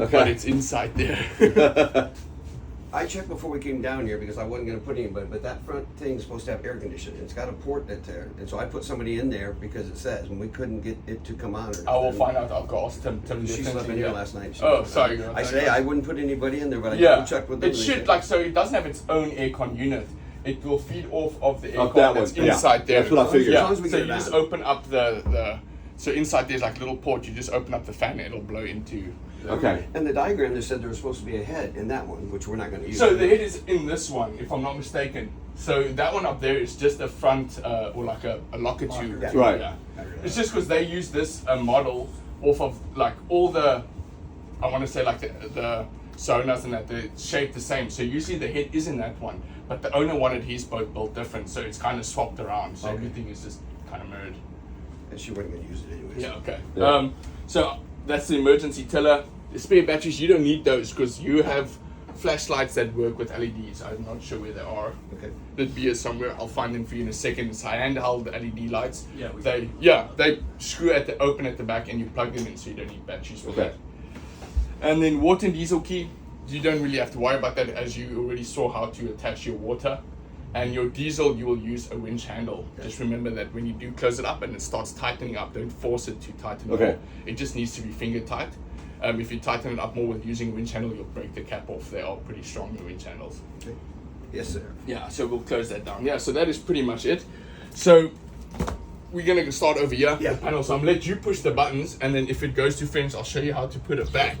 but it's inside there. I checked before we came down here because I wasn't going to put anybody, but that front thing is supposed to have air conditioning. It's got a port that's there, and so I put somebody in there because it says, and we couldn't get it to come on. Or I will find out. I'll go ask Tim. She slept in here last night. Sorry. I say I wouldn't put anybody in there, but I Yeah, double checked with them. it should, like, so it doesn't have its own aircon unit. It will feed off of the Of aircon that that's one, yeah. inside there. That's what I figured. As long Yeah, as we so get you it just out. open up the so inside there's like a little port. You just open up the fan and it'll blow into. Okay. And the diagram, they said there was supposed to be a head in that one, which we're not going to use. So the head is in this one, if I'm not mistaken. So that one up there is just a front or like a locker tube. Yeah. Right. Yeah. It's just because they use this model off of like all the, I want to say like the Sonas and that they're shaped the same. So usually the head is in that one, but the owner wanted his boat built different, so it's kind of swapped around. So Okay. everything is just kind of mirrored. And she wasn't going to use it anyways. Yeah. Okay. Yeah. So that's the emergency tiller. The spare batteries, you don't need those because you have flashlights that work with LEDs. I'm not sure where they are. Okay. There'd be somewhere. I'll find them for you in a second. It's handheld LED lights. Yeah, they screw open at the back and you plug them in, so you don't need batteries for Okay. that. And then water and diesel key, you don't really have to worry about that, as you already saw how to attach your water. And your diesel, you will use a winch handle. Just remember that when you do close it up and it starts tightening up, don't force it to tighten Okay. more. It just needs to be finger tight. If you tighten it up more with using a winch handle, you'll break the cap off. They are pretty strong, the winch handles. Okay. Yes, sir. Yeah, so we'll close that down. Yeah, so that is pretty much it. So we're gonna start over here. Yeah. And also I'm let you push the buttons, and then if it goes to French, I'll show you how to put it back.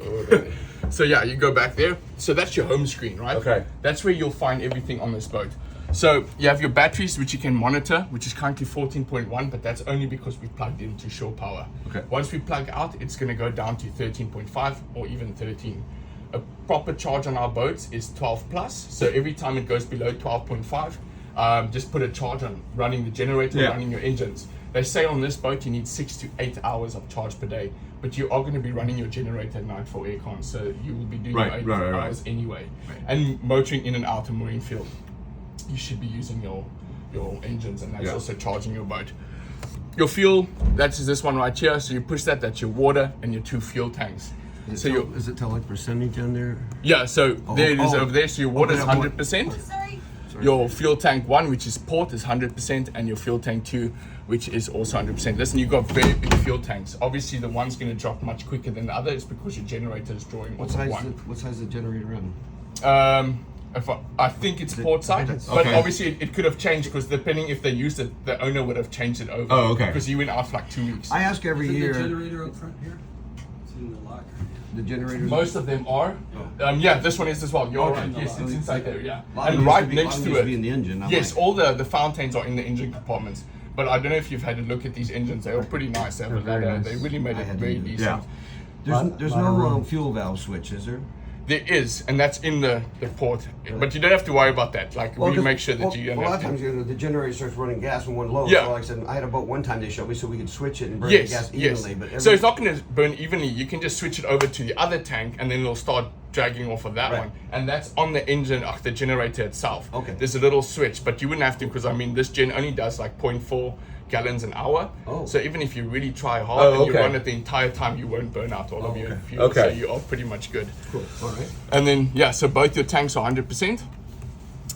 So yeah, you go back there. So that's your home screen, right? Okay. That's where you'll find everything on this boat. So you have your batteries, which you can monitor, which is currently 14.1, but that's only because we plugged into shore power. Okay. Once we plug out, it's going to go down to 13.5 or even 13. A proper charge on our boats is 12 plus. So every time it goes below 12.5, just put a charge on running the generator, Yeah. running your engines. They say on this boat you need 6 to 8 hours of charge per day, but you are going to be running your generator at night for aircon, so you will be doing Right, your 8 right. hours anyway. And motoring in and out of marine field, you should be using your engines, and that's Yeah. also charging your boat. Your fuel, that's this one right here. So you push that, that's your water and your 2 fuel tanks. Does it tell like percentage on there? Yeah, so there it is oh. over there. So your water is Okay, I'm 100%. Sorry. Your fuel tank 1, which is port, is 100%, and your fuel tank 2, which is also 100%. Listen, you've got very big fuel tanks. Obviously, the one's going to drop much quicker than the other. It's because your generator is drawing What off of size? one. What size is the generator run? I think it's port side, but Okay. obviously it could have changed because depending if they used it, the owner would have changed it over. Oh, okay. Because he went out for like 2 weeks. I ask every Is it year. the generator up front here? It's in the locker. The generators. Most of them are. Yeah, this one is as well. You're Okay. right. Yes, it's inside there. Yeah, A lot of and them right used to be- next a lot of them to used it. to be in the engine. I'm Yes, like- all the fountains are in the engine compartments. But I don't know if you've had a look at these engines. They are pretty nice. They have a They're very ladder. nice. They really made I it had very to do- decent. Yeah. There's Lot of no room. fuel valve switch, is there? There is, and that's in the port. But you don't have to worry about that. Like, we 'cause- make sure that you don't a lot have of times to. the generator starts running gas when one low. Yeah. So like I said, I had a boat one time they showed me so we could switch it and burn Yes, the gas yes. evenly. But So it's not going to burn evenly. You can just switch it over to the other tank, and then it'll start dragging off of that Right. one. And that's on the engine, the generator itself. Okay. There's a little switch, but you wouldn't have to because I mean this gen only does like 0.4 gallons an hour. Oh. So even if you really try hard Oh, and you okay. run it the entire time, you won't burn out all of your okay. fuel. Okay. So you are pretty much good. cool. All right. And then, yeah, so both your tanks are 100%.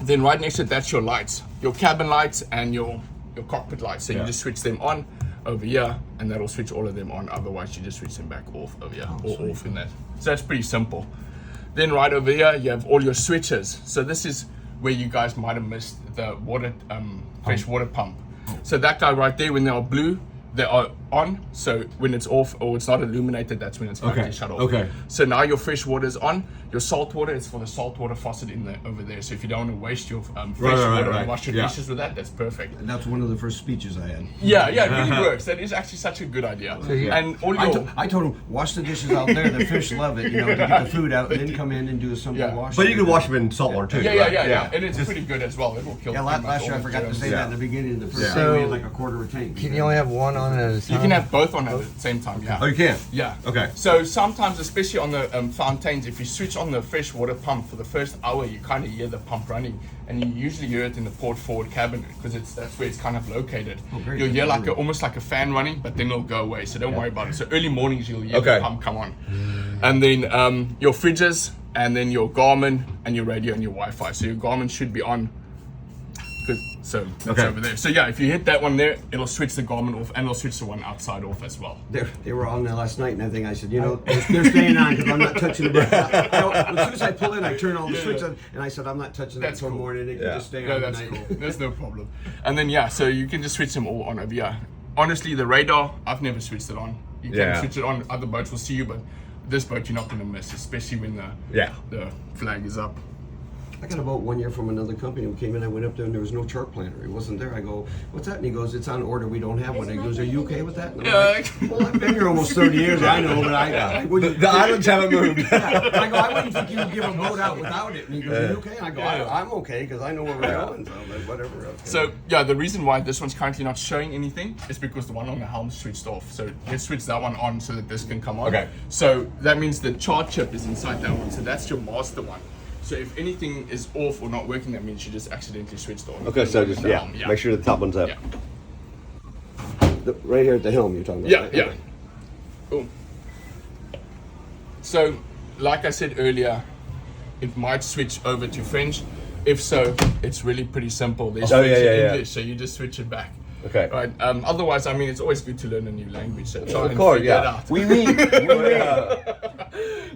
Then right next to it, that's your lights. Your cabin lights and your cockpit lights. So Yeah. you just switch them on over here, and that'll switch all of them on. Otherwise, you just switch them back off over here, or off in that. So that's pretty simple. Then right over here, you have all your switches. So this is where you guys might have missed the water, fresh water pump. So that guy right there, when they are blue, they are on. So when it's off or it's not illuminated, that's when it's going Okay, to shut off. okay. So now your fresh water is on. Your salt water is for the salt water faucet in the over there. So if you don't want to waste your fresh water right. and wash your Yeah. dishes with that, that's perfect. And that's one of the first speeches I had. Yeah, it really works. That is actually such a good idea. And all your I told him, wash the dishes out there. The fish love it, to get the food out, and then come in and do a simple Yeah. wash. But you can wash them in salt water too. yeah, right? and it's pretty good as well. It will kill. Yeah, pretty much last all year I the forgot to germs. say that in the beginning. The first Yeah. day we had like a quarter of a tank. Can you only have one on at a time? You can have both on at the same time. Yeah. Oh, you can? Yeah. Okay. So sometimes, especially on the fountains, if you switch on the fresh water pump for the first hour, you kind of hear the pump running, and you usually hear it in the port forward cabinet because that's where it's kind of located. very You'll good. hear like almost like a fan running, but then it'll go away. So don't worry about it. So early mornings you'll hear Okay. the pump come on, and then your fridges, and then your Garmin, and your radio and your Wi-Fi. So your Garmin should be on. So that's Okay. over there. So yeah, if you hit that one there, it'll switch the Garmin off, and it'll switch the one outside off as well. They were on there last night, and I think I said, you know, they're staying on because I'm not touching them. As soon as I pull in, I turn all the switches on, and I said, I'm not touching them That's until cool. morning. They can Yeah. just stay No, on that's tonight. cool. There's no problem. And then yeah, so you can just switch them all on over here. Honestly, the radar, I've never switched it on. You can Yeah. switch it on. Other boats will see you, but this boat you're not going to miss, especially when the flag is up. I got a boat one year from another company who came in. I went up there and there was no chart planner. He wasn't there. I go, "What's that?" And he goes, "It's on order. We don't have one." He goes, "Are you okay with that?" And I'm like, well, I've been here almost 30 years. I know, but I wouldn't. The islands haven't moved. I go, I wouldn't think you would give a boat out without it. And he goes, "Are you okay?" And I go, I'm okay because I know where we're going. So, but whatever. Okay. So yeah, the reason why this one's currently not showing anything is because the one on the helm switched off. So let's switch that one on so that this can come on. Okay. So that means the chart chip is inside that one. So that's your master one. So if anything is off or not working, that means you just accidentally switched on. Okay, so just, The yeah, helm, make sure the top one's up. Yeah. Right here at the helm, you're talking about. Yeah, right? yeah. Cool. So, like I said earlier, it might switch over to French. If so, it's really pretty simple. There's Oh, French yeah, and yeah, yeah. English, so you just switch it back. Okay. Right. Otherwise, I mean, it's always good to learn a new language. So try Of and course, figure it yeah. out. We mean.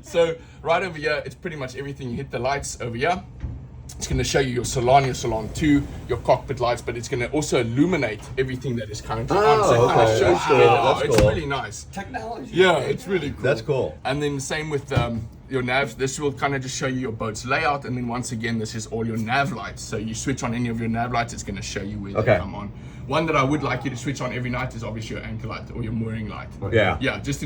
So right over here, it's pretty much everything. You hit the lights over here. It's going to show you your Salon 2, your cockpit lights, but it's going to also illuminate everything that is currently on. So it kind of okay. shows That's you where cool. they are. That's It's cool. really nice. Technology. Yeah, it's really cool. That's cool. And then same with your navs. This will kind of just show you your boat's layout. And then once again, this is all your nav lights. So you switch on any of your nav lights, it's going to show you where Okay. they come on. One that I would like you to switch on every night is obviously your anchor light or your mooring light. Yeah. Yeah, just to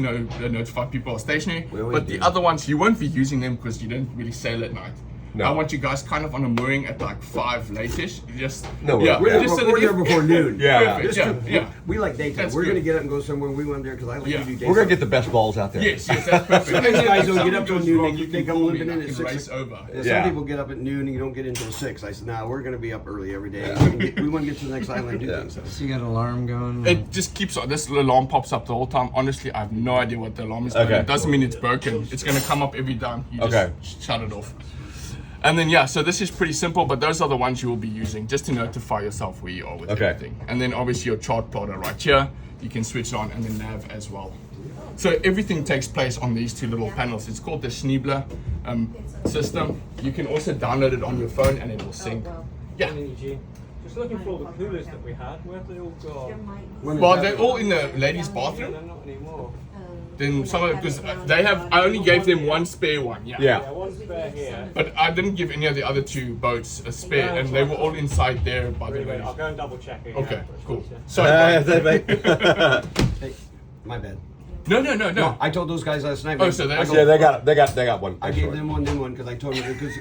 notify people are stationary. We always But the do. other ones, you won't be using them because you don't really sail at night. No. I want you guys kind of on a mooring at like 5 late-ish. You just No, yeah, We're there, just so that we're there you- before noon. Yeah. Perfect, Just yeah. We like daytime. That's We're good. going to get up and go somewhere. We went there because I like Yeah. to do daytime. We're gonna get the best balls out there. Yes, that's perfect. Some of these guys don't If get up till something noon, goes wrong, they you come can call me limping and in I at can 6. race over. Some Yeah. people get up at noon and you don't get until 6. I said, "Nah, we're going to be up early every day. We want to get to the next island and do things." So. So you got an alarm going? It just keeps on. This alarm pops up the whole time. Honestly, I have no idea what the alarm is, but Okay. it doesn't mean it's broken. It's going to come up every time. You just Okay. shut it off. And then yeah, so this is pretty simple, but those are the ones you will be using just to notify yourself where you are with Okay. everything. And then obviously your chart plotter right here, you can switch on, and then nav as well. So everything takes place on these two little panels. It's called the Schneebler system. You can also download it on your phone, and it will sync. Yeah. Just looking for all the coolers that we had. Where have they all gone? When is Well, that? they're all in the ladies' No, bathroom. they're not anymore. Then some of it, because they have, I only gave them one spare one. Yeah. Yeah, one's spare here. But I didn't give any of the other 2 boats a spare, and they were all inside there by the Really, ladies. I'll go and double check it. Okay, yeah. cool. Yeah. Sorry. Hey, my bad. No. No, I told those guys last night. Oh, so I that's- go, Yeah, they got one. I gave them one, because I told them because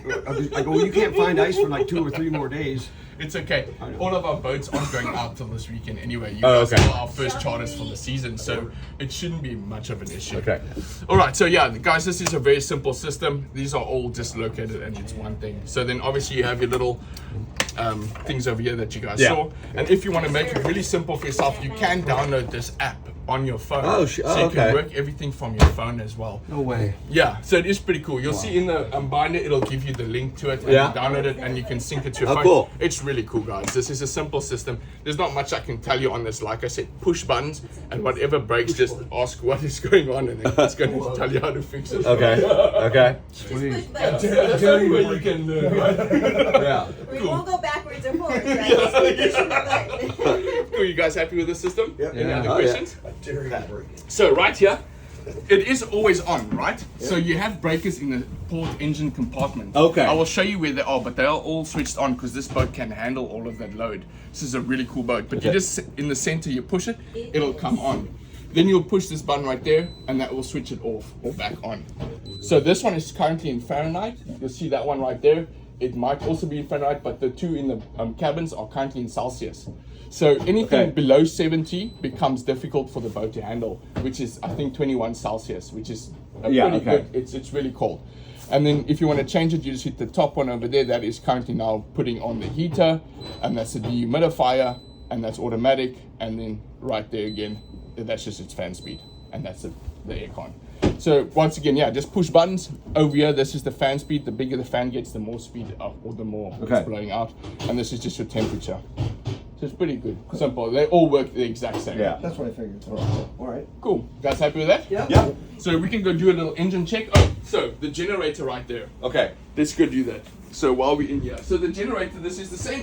I go, you can't find ice for like 2 or 3 more days. It's okay. I know. All of our boats aren't going out till this weekend anyway. You Oh, guys okay. are our first charters for the season, so it shouldn't be much of an issue. Okay. All right, so yeah, guys, this is a very simple system. These are all just located and it's one thing. So then obviously you have your little things over here that you guys Yeah. saw. And if you want to make it really simple for yourself, you can download this app on your phone. Oh, so you okay. can work everything from your phone as well. No way. Yeah, so it is pretty cool. You'll see in the binder, it'll give you the link to it, and Yeah. you download it, and you can sync it to your Oh, phone. cool. It's really cool, guys. This is a simple system. There's not much I can tell you on this. Like I said, push buttons, and whatever breaks, just ask what is going on, and then it's going to tell you how to fix it. Okay. Okay. That's the only way you can learn, right? Yeah. We won't go backwards or forwards, right? Just keep pushing the button. Cool, you guys happy with the system? Any other Oh, yeah. questions? So right here, it is always on, right? So you have breakers in the port engine compartment. Okay. I will show you where they are, but they are all switched on because this boat can handle all of that load. This is a really cool boat. But you Okay. just in the center, you push it, it'll come on. Then you'll push this button right there, and that will switch it off or back on. So this one is currently in Fahrenheit. You'll see that one right there. it might also be in Fahrenheit, but the two in the cabins are currently in Celsius. So anything Okay. below 70 becomes difficult for the boat to handle, which is I think 21 Celsius, which is Yeah, pretty okay. good. It's really cold. And then if you want to change it, you just hit the top one over there. That is currently now putting on the heater, and that's a dehumidifier, and that's automatic. And then right there again, that's just its fan speed, and that's the aircon. So once again, yeah, just push buttons. Over here, this is the fan speed. The bigger the fan gets, the more speed up, or the more Okay. it's blowing out. And this is just your temperature. So it's pretty good, simple. They all work the exact same. Yeah. That's what I figured. All right. Cool. You guys happy with that? Yeah. Yeah. So we can go do a little engine check. Oh, so the generator right there. Okay. Let's go do that. So while we're in here, so the generator, this is the same